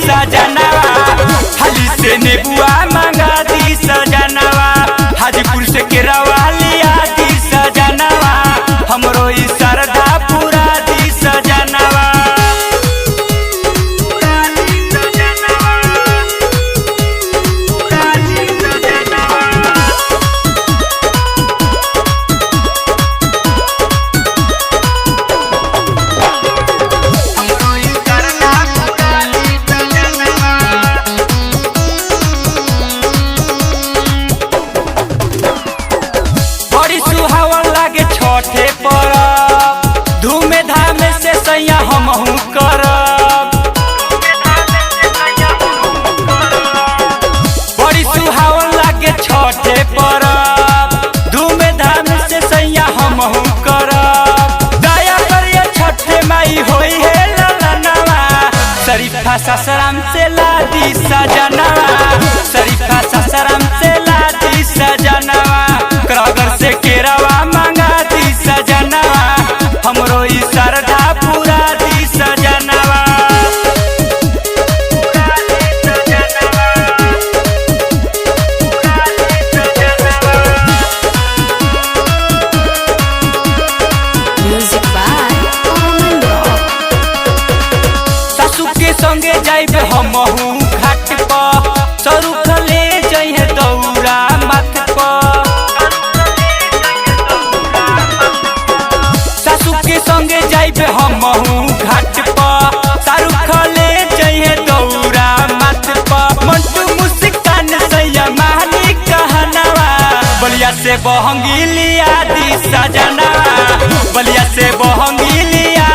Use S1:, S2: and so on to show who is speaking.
S1: सजनवा, हाली से नेबुआ मंगा दी सजनवा, हाजीपुर से केरवा लिया दी सजनवा, हमरो ई श्रद्धा पूरा दी सजनवा। छठे परब धूम धाम से सैया हमहू करब, बड़ी सुहावन लागे छठे परब धूम धाम से सैया हमहू करब। दया करिए छठे माई होई है ललनवा, शरीफा ससुराम से लादी सजनवा, शरीफा ससुराम से लादी सजनवा, करगर से केरवा मंगा दी सजनवा, हमरो ई श्रद्धा पूरा दी सजनवा।
S2: Music by Aman Rock.
S1: सासू के संगे जाइबे हमहू घाट पर, सरुख ले जइहे दौरा माथ पर, सासू के संगे जाइबे हमहू घाट पर, सरुख ले जइहे दौरा माथ पर। मंटू मुस्कान सैया मानी कहनवा, बलिया से बहंगी लिया दी सजनवा, बलिया से बहंगी लिया